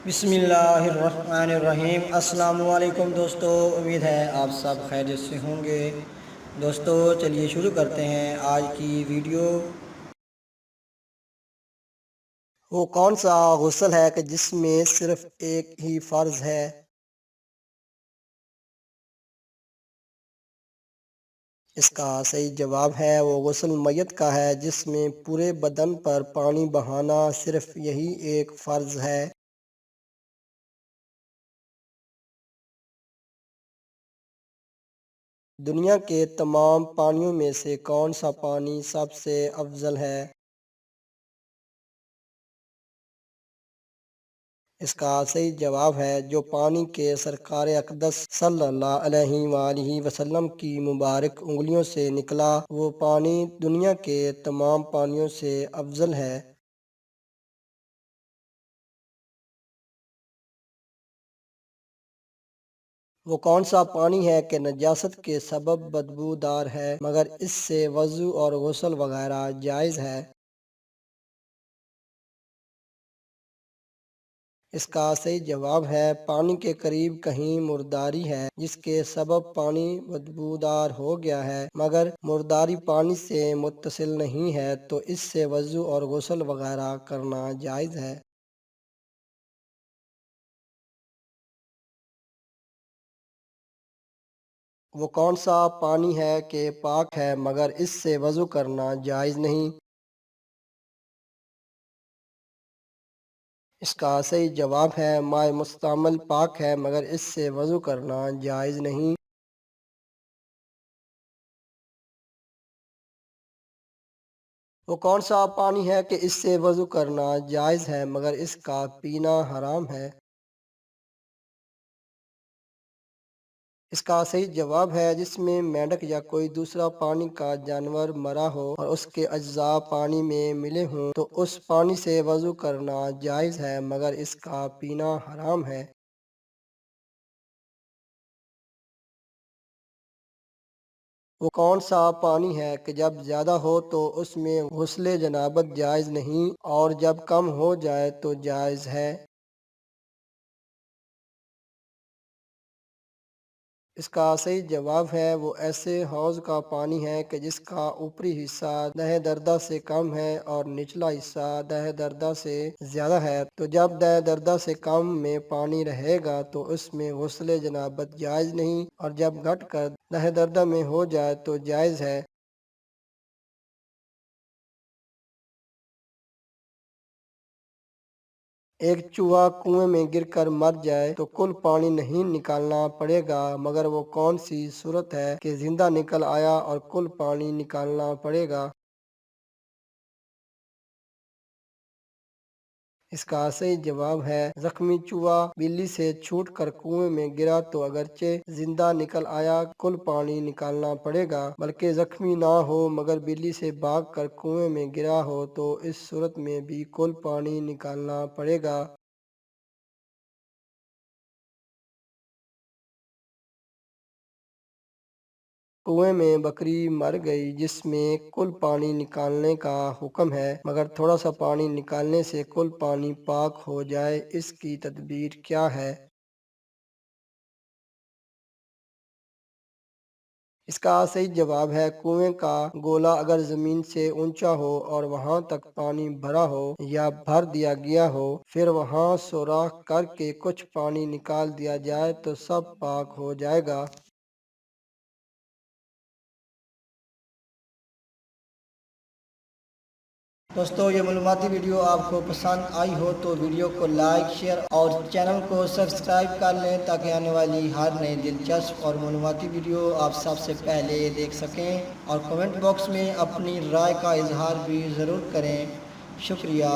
بسم اللہ الرحمن الرحیم۔ السلام علیکم دوستو، امید ہے آپ سب خیریت سے ہوں گے۔ دوستو چلیے شروع کرتے ہیں آج کی ویڈیو۔ وہ کون سا غسل ہے کہ جس میں صرف ایک ہی فرض ہے؟ اس کا صحیح جواب ہے وہ غسل میت کا ہے جس میں پورے بدن پر پانی بہانا صرف یہی ایک فرض ہے۔ دنیا کے تمام پانیوں میں سے کون سا پانی سب سے افضل ہے؟ اس کا صحیح جواب ہے جو پانی کے سرکار اقدس صلی اللہ علیہ وآلہ وسلم کی مبارک انگلیوں سے نکلا وہ پانی دنیا کے تمام پانیوں سے افضل ہے۔ وہ کون سا پانی ہے کہ نجاست کے سبب بدبو دار ہے مگر اس سے وضو اور غسل وغیرہ جائز ہے؟ اس کا صحیح جواب ہے پانی کے قریب کہیں مرداری ہے جس کے سبب پانی بدبودار ہو گیا ہے مگر مرداری پانی سے متصل نہیں ہے تو اس سے وضو اور غسل وغیرہ کرنا جائز ہے۔ وہ کون سا پانی ہے کہ پاک ہے مگر اس سے وضو کرنا جائز نہیں؟ اس کا صحیح جواب ہے ماء مستعمل پاک ہے مگر اس سے وضو کرنا جائز نہیں۔ وہ کون سا پانی ہے کہ اس سے وضو کرنا جائز ہے مگر اس کا پینا حرام ہے؟ اس کا صحیح جواب ہے جس میں مینڈک یا کوئی دوسرا پانی کا جانور مرا ہو اور اس کے اجزاء پانی میں ملے ہوں تو اس پانی سے وضو کرنا جائز ہے مگر اس کا پینا حرام ہے۔ وہ کون سا پانی ہے کہ جب زیادہ ہو تو اس میں غسل جنابت جائز نہیں اور جب کم ہو جائے تو جائز ہے؟ اس کا صحیح جواب ہے وہ ایسے حوض کا پانی ہے کہ جس کا اوپری حصہ دہ دردہ سے کم ہے اور نچلا حصہ دہ دردہ سے زیادہ ہے تو جب دہ دردہ سے کم میں پانی رہے گا تو اس میں غسل جنابت جائز نہیں اور جب گھٹ کر دہ دردہ میں ہو جائے تو جائز ہے۔ ایک چوہا کنویں میں گر کر مر جائے تو کل پانی نہیں نکالنا پڑے گا مگر وہ کون سی صورت ہے کہ زندہ نکل آیا اور کل پانی نکالنا پڑے گا؟ اس کا صحیح جواب ہے زخمی چوہا بلی سے چھوٹ کر کنویں میں گرا تو اگرچہ زندہ نکل آیا کل پانی نکالنا پڑے گا بلکہ زخمی نہ ہو مگر بلی سے بھاگ کر کنویں میں گرا ہو تو اس صورت میں بھی کل پانی نکالنا پڑے گا۔ کنویں میں بکری مر گئی جس میں کل پانی نکالنے کا حکم ہے مگر تھوڑا سا پانی نکالنے سے کل پانی پاک ہو جائے اس کی تدبیر کیا ہے؟ اس کا صحیح جواب ہے کنویں کا گولا اگر زمین سے اونچا ہو اور وہاں تک پانی بھرا ہو یا بھر دیا گیا ہو پھر وہاں سوراخ کر کے کچھ پانی نکال دیا جائے تو سب پاک ہو جائے گا۔ دوستو یہ معلوماتی ویڈیو آپ کو پسند آئی ہو تو ویڈیو کو لائک شیئر اور چینل کو سبسکرائب کر لیں تاکہ آنے والی ہر نئی دلچسپ اور معلوماتی ویڈیو آپ سب سے پہلے دیکھ سکیں اور کمنٹ باکس میں اپنی رائے کا اظہار بھی ضرور کریں۔ شکریہ۔